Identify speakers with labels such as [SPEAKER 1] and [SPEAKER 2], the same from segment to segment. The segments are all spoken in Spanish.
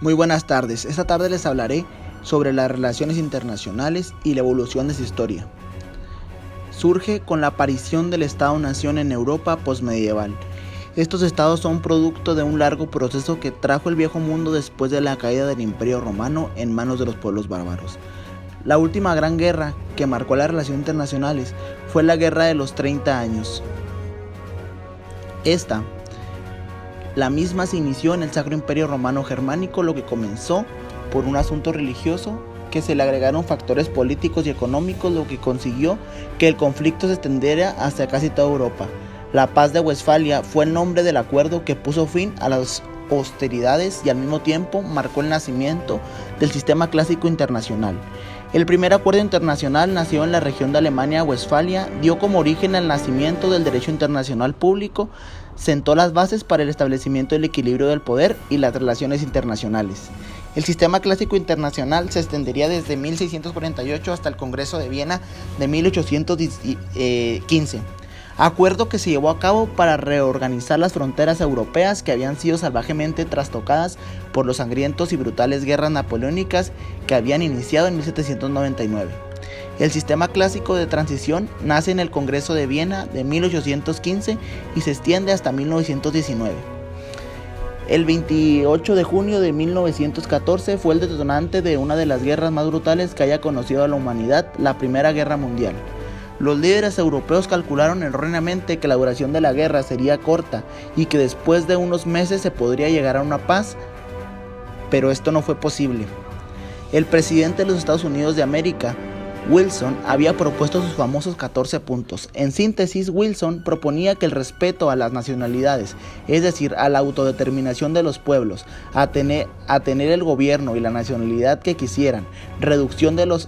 [SPEAKER 1] Muy buenas tardes. Esta tarde les hablaré sobre las relaciones internacionales y la evolución de su historia. Surge con la aparición del Estado-nación en Europa posmedieval. Estos estados son producto de un largo proceso que trajo el viejo mundo después de la caída del Imperio Romano en manos de los pueblos bárbaros. La última gran guerra que marcó las relaciones internacionales fue la Guerra de los 30 años. La misma se inició en el Sacro Imperio Romano Germánico, lo que comenzó por un asunto religioso que se le agregaron factores políticos y económicos, lo que consiguió que el conflicto se extendiera hacia casi toda Europa. La Paz de Westfalia fue el nombre del acuerdo que puso fin a las hostilidades y al mismo tiempo marcó el nacimiento del sistema clásico internacional. El primer acuerdo internacional nació en la región de Alemania-Westfalia, dio como origen al nacimiento del derecho internacional público, sentó las bases para el establecimiento del equilibrio del poder y las relaciones internacionales. El sistema clásico internacional se extendería desde 1648 hasta el Congreso de Viena de 1815. Acuerdo que se llevó a cabo para reorganizar las fronteras europeas que habían sido salvajemente trastocadas por los sangrientos y brutales guerras napoleónicas que habían iniciado en 1799. El sistema clásico de transición nace en el Congreso de Viena de 1815 y se extiende hasta 1919. El 28 de junio de 1914 fue el detonante de una de las guerras más brutales que haya conocido a la humanidad, la Primera Guerra Mundial. Los líderes europeos calcularon erróneamente que la duración de la guerra sería corta y que después de unos meses se podría llegar a una paz, pero esto no fue posible. El presidente de los Estados Unidos de América, Wilson, había propuesto sus famosos 14 puntos. En síntesis, Wilson proponía que el respeto a las nacionalidades, es decir, a la autodeterminación de los pueblos, a tener el gobierno y la nacionalidad que quisieran, reducción de los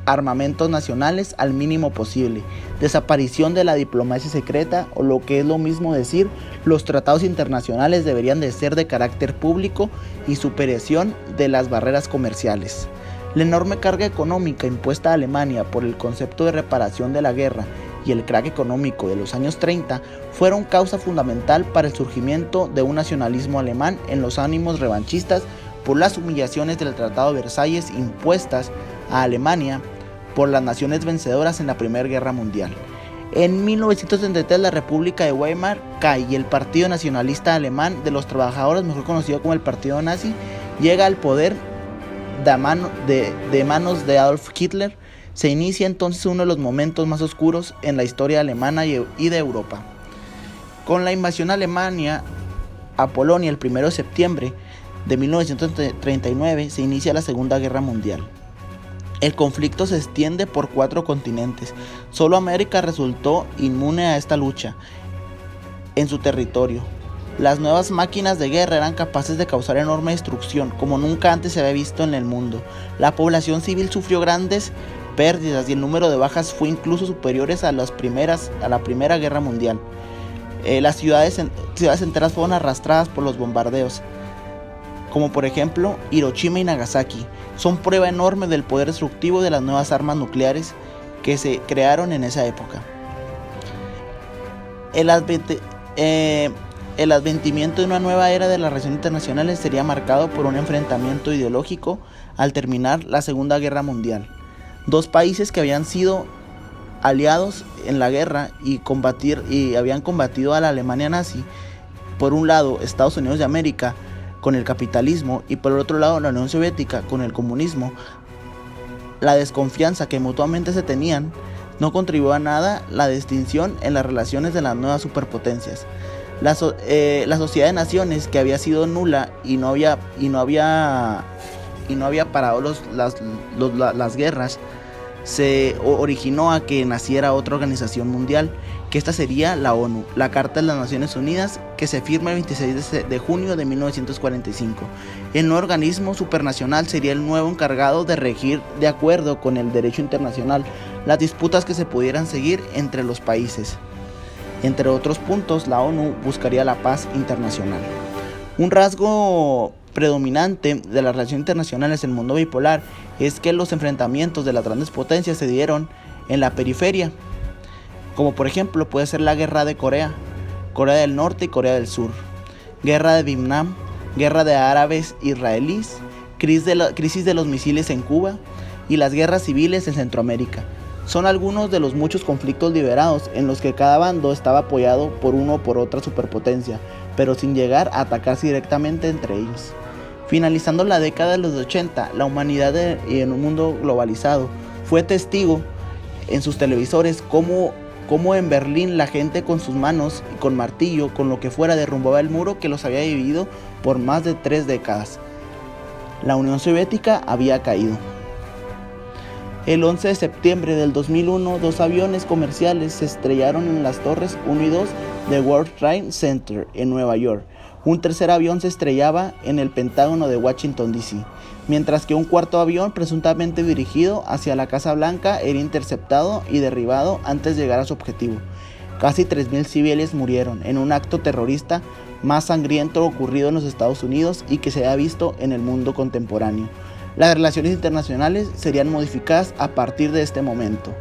[SPEAKER 1] armamentos nacionales al mínimo posible, desaparición de la diplomacia secreta, o lo que es lo mismo decir, los tratados internacionales deberían de ser de carácter público y superación de las barreras comerciales. La enorme carga económica impuesta a Alemania por el concepto de reparación de la guerra y el crack económico de los años 30 fueron causa fundamental para el surgimiento de un nacionalismo alemán en los ánimos revanchistas por las humillaciones del Tratado de Versalles impuestas a Alemania por las naciones vencedoras en la Primera Guerra Mundial. En 1933 la República de Weimar cae y el Partido Nacionalista Alemán de los Trabajadores, mejor conocido como el Partido Nazi, llega al poder de manos de Adolf Hitler. Se inicia entonces uno de los momentos más oscuros en la historia alemana y de Europa. Con la invasión alemana a Polonia el 1 de septiembre de 1939 se inicia la Segunda Guerra Mundial. El conflicto se extiende por 4 continentes. Solo América resultó inmune a esta lucha en su territorio. Las nuevas máquinas de guerra eran capaces de causar enorme destrucción, como nunca antes se había visto en el mundo. La población civil sufrió grandes pérdidas y el número de bajas fue incluso superiores a la Primera Guerra Mundial. Las ciudades enteras fueron arrastradas por los bombardeos, como por ejemplo Hiroshima y Nagasaki. Son prueba enorme del poder destructivo de las nuevas armas nucleares que se crearon en esa época. El advenimiento de una nueva era de las relaciones internacionales sería marcado por un enfrentamiento ideológico al terminar la Segunda Guerra Mundial. Dos países que habían sido aliados en la guerra y habían combatido a la Alemania nazi, por un lado Estados Unidos de América con el capitalismo y por el otro lado la Unión Soviética con el comunismo. La desconfianza que mutuamente se tenían no contribuyó a nada la distinción en las relaciones de las nuevas superpotencias. La sociedad de naciones, que había sido nula y no había parado las guerras, se originó a que naciera otra organización mundial, que esta sería la ONU, la Carta de las Naciones Unidas, que se firma el 26 de junio de 1945. El nuevo organismo supranacional sería el nuevo encargado de regir, de acuerdo con el derecho internacional, las disputas que se pudieran seguir entre los países. Entre otros puntos, la ONU buscaría la paz internacional. Un rasgo predominante de las relaciones internacionales en el mundo bipolar es que los enfrentamientos de las grandes potencias se dieron en la periferia, como por ejemplo puede ser la guerra de Corea del Norte y Corea del Sur, guerra de Vietnam, guerra de árabes israelíes, crisis de los misiles en Cuba y las guerras civiles en Centroamérica. Son algunos de los muchos conflictos liberados en los que cada bando estaba apoyado por uno o por otra superpotencia, pero sin llegar a atacarse directamente entre ellos. Finalizando la década de los 80, la humanidad en un mundo globalizado fue testigo en sus televisores cómo en Berlín la gente con sus manos y con martillo, con lo que fuera, derrumbaba el muro que los había dividido por más de 3 décadas. La Unión Soviética había caído. El 11 de septiembre del 2001, 2 aviones comerciales se estrellaron en las torres 1 y 2 de World Trade Center en Nueva York. Un tercer avión se estrellaba en el Pentágono de Washington, D.C., mientras que un cuarto avión presuntamente dirigido hacia la Casa Blanca era interceptado y derribado antes de llegar a su objetivo. Casi 3.000 civiles murieron en un acto terrorista más sangriento ocurrido en los Estados Unidos y que se ha visto en el mundo contemporáneo. Las relaciones internacionales serían modificadas a partir de este momento.